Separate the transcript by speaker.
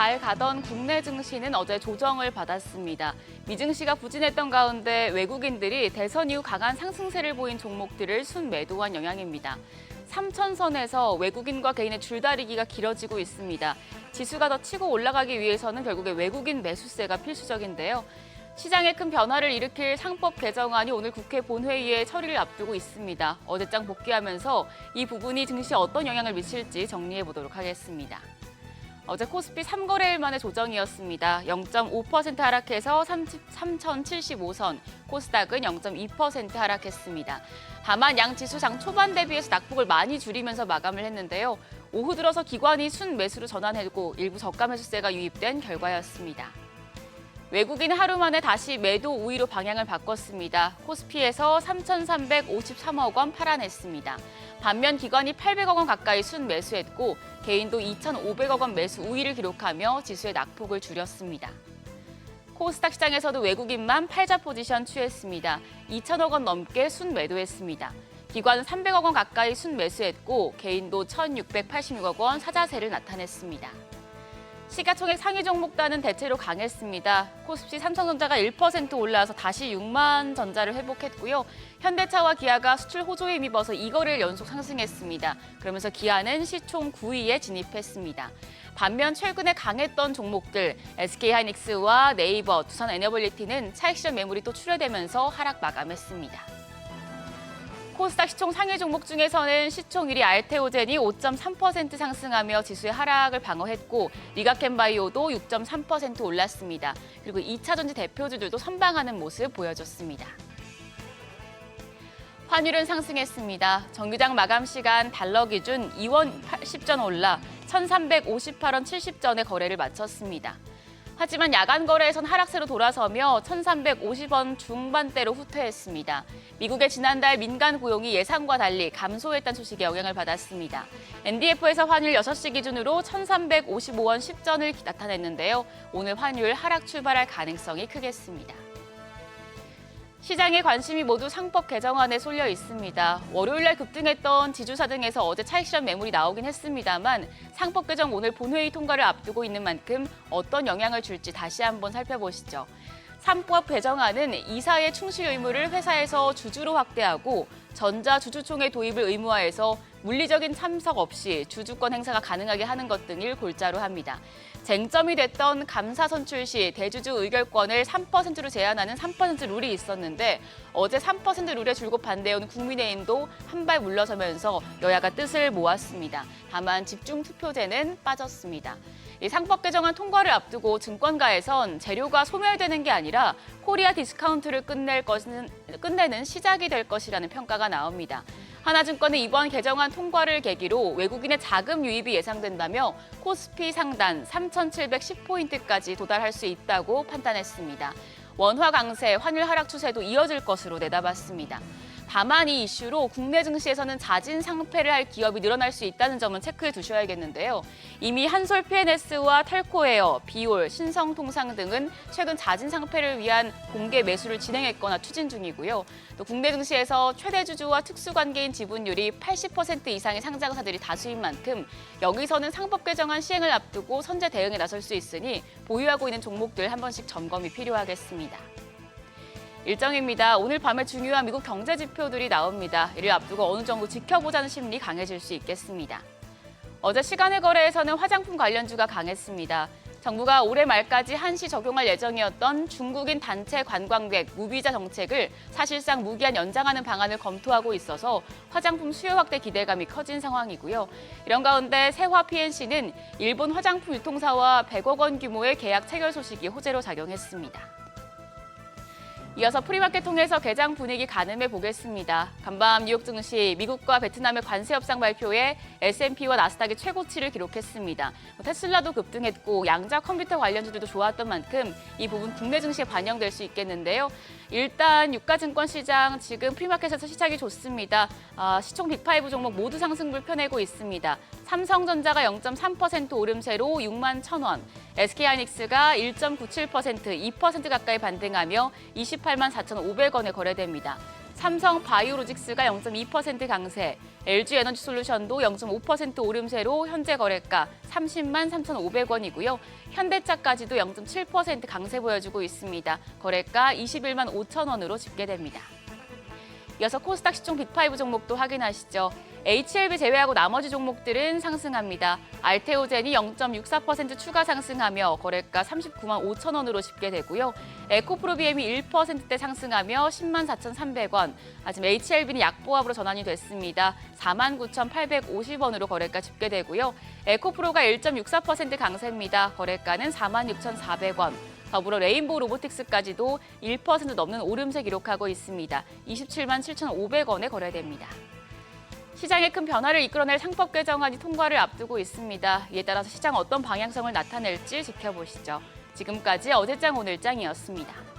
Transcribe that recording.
Speaker 1: 잘 가던 국내 증시는 어제 조정을 받았습니다. 미증시가 부진했던 가운데 외국인들이 대선 이후 강한 상승세를 보인 종목들을 순매도한 영향입니다. 3천선에서 외국인과 개인의 줄다리기가 길어지고 있습니다. 지수가 더 치고 올라가기 위해서는 결국에 외국인 매수세가 필수적인데요. 시장에 큰 변화를 일으킬 상법 개정안이 오늘 국회 본회의에 처리를 앞두고 있습니다. 어제장 복귀하면서 이 부분이 증시에 어떤 영향을 미칠지 정리해 보도록 하겠습니다. 어제 코스피 3거래일 만에 조정이었습니다. 0.5% 하락해서 33,075선, 코스닥은 0.2% 하락했습니다. 다만 양 지수 장 초반 대비해서 낙폭을 많이 줄이면서 마감을 했는데요. 오후 들어서 기관이 순매수로 전환했고 일부 저가 매수세가 유입된 결과였습니다. 외국인 하루 만에 다시 매도 우위로 방향을 바꿨습니다. 코스피에서 3,353억 원 팔아냈습니다. 반면 기관이 800억 원 가까이 순매수했고 개인도 2,500억 원 매수 우위를 기록하며 지수의 낙폭을 줄였습니다. 코스닥 시장에서도 외국인만 팔자 포지션 취했습니다. 2,000억 원 넘게 순매도했습니다. 기관은 300억 원 가까이 순매수했고 개인도 1,686억 원 사자세를 나타냈습니다. 시가총액 상위 종목단은 대체로 강했습니다. 코스피 삼성전자가 1% 올라서 다시 6만 전자를 회복했고요. 현대차와 기아가 수출 호조에 힘입어서 2거래일 연속 상승했습니다. 그러면서 기아는 시총 9위에 진입했습니다. 반면 최근에 강했던 종목들 SK하이닉스와 네이버, 두산에너빌리티는 차익 실현 매물이 또 출회되면서 하락 마감했습니다. 코스닥 시총 상위 종목 중에서는 시총 1위 알테오젠이 5.3% 상승하며 지수의 하락을 방어했고 리가켄바이오도 6.3% 올랐습니다. 그리고 2차전지 대표주들도 선방하는 모습 보여줬습니다. 환율은 상승했습니다. 정규장 마감 시간 달러 기준 2원 80전 올라 1,358원 70전에 거래를 마쳤습니다. 하지만 야간 거래에선 하락세로 돌아서며 1,350원 중반대로 후퇴했습니다. 미국의 지난달 민간 고용이 예상과 달리 감소했다는 소식에 영향을 받았습니다. NDF에서 환율 6시 기준으로 1,355원 10전을 나타냈는데요. 오늘 환율 하락 출발할 가능성이 크겠습니다. 시장의 관심이 모두 상법 개정안에 쏠려 있습니다. 월요일 날 급등했던 지주사 등에서 어제 차익 실현 매물이 나오긴 했습니다만 상법 개정 오늘 본회의 통과를 앞두고 있는 만큼 어떤 영향을 줄지 다시 한번 살펴보시죠. 상법 개정안은 이사의 충실 의무를 회사에서 주주로 확대하고 전자주주총회 도입을 의무화해서 물리적인 참석 없이 주주권 행사가 가능하게 하는 것 등을 골자로 합니다. 쟁점이 됐던 감사 선출 시 대주주 의결권을 3%로 제한하는 3% 룰이 있었는데 어제 3% 룰에 줄곧 반대해온 국민의힘도 한 발 물러서면서 여야가 뜻을 모았습니다. 다만 집중투표제는 빠졌습니다. 이 상법 개정안 통과를 앞두고 증권가에선 재료가 소멸되는 게 아니라 코리아 디스카운트를 끝내는 시작이 될 것이라는 평가가 나옵니다. 하나증권은 이번 개정안 통과를 계기로 외국인의 자금 유입이 예상된다며 코스피 상단 3,710포인트까지 도달할 수 있다고 판단했습니다. 원화 강세, 환율 하락 추세도 이어질 것으로 내다봤습니다. 다만 이 이슈로 국내 증시에서는 자진 상패를 할 기업이 늘어날 수 있다는 점은 체크해 두셔야겠는데요. 이미 한솔 PNS와 텔코에어, 비올, 신성통상 등은 최근 자진 상패를 위한 공개 매수를 진행했거나 추진 중이고요. 또 국내 증시에서 최대 주주와 특수관계인 지분율이 80% 이상의 상장사들이 다수인 만큼 여기서는 상법 개정안 시행을 앞두고 선제 대응에 나설 수 있으니 보유하고 있는 종목들 한 번씩 점검이 필요하겠습니다. 일정입니다. 오늘 밤에 중요한 미국 경제 지표들이 나옵니다. 이를 앞두고 어느 정도 지켜보자는 심리 강해질 수 있겠습니다. 어제 시간의 거래에서는 화장품 관련주가 강했습니다. 정부가 올해 말까지 한시 적용할 예정이었던 중국인 단체 관광객 무비자 정책을 사실상 무기한 연장하는 방안을 검토하고 있어서 화장품 수요 확대 기대감이 커진 상황이고요. 이런 가운데 세화 PNC는 일본 화장품 유통사와 100억 원 규모의 계약 체결 소식이 호재로 작용했습니다. 이어서 프리마켓 통해서 개장 분위기 가늠해 보겠습니다. 간밤 뉴욕 증시 미국과 베트남의 관세 협상 발표에 S&P와 나스닥이 최고치를 기록했습니다. 테슬라도 급등했고 양자 컴퓨터 관련주들도 좋았던 만큼 이 부분 국내 증시에 반영될 수 있겠는데요. 일단 유가증권 시장 지금 프리마켓에서 시작이 좋습니다. 시총 빅5 종목 모두 상승불 펴내고 있습니다. 삼성전자가 0.3% 오름세로 6만 1,000원, SK하이닉스가 1.97%, 2% 가까이 반등하며 28만 4,500원에 거래됩니다. 삼성 바이오로직스가 0.2% 강세, LG에너지솔루션도 0.5% 오름세로 현재 거래가 30만 3,500원이고요. 현대차까지도 0.7% 강세 보여주고 있습니다. 거래가 21만 5천 원으로 집계됩니다. 이어서 코스닥 시총 빅5 종목도 확인하시죠. HLB 제외하고 나머지 종목들은 상승합니다. 알테오젠이 0.64% 추가 상승하며 거래가 39만 5천 원으로 집계되고요. 에코프로비엠이 1%대 상승하며 10만 4,300원. 지금 HLB는 약보합으로 전환이 됐습니다. 4만 9,850원으로 거래가 집계되고요. 에코프로가 1.64% 강세입니다. 거래가는 4만 6,400원. 더불어 레인보우 로보틱스까지도 1% 넘는 오름세 기록하고 있습니다. 27만 7,500원에 거래됩니다. 시장에 큰 변화를 이끌어낼 상법 개정안이 통과를 앞두고 있습니다. 이에 따라서 시장 어떤 방향성을 나타낼지 지켜보시죠. 지금까지 어제장 오늘장이었습니다.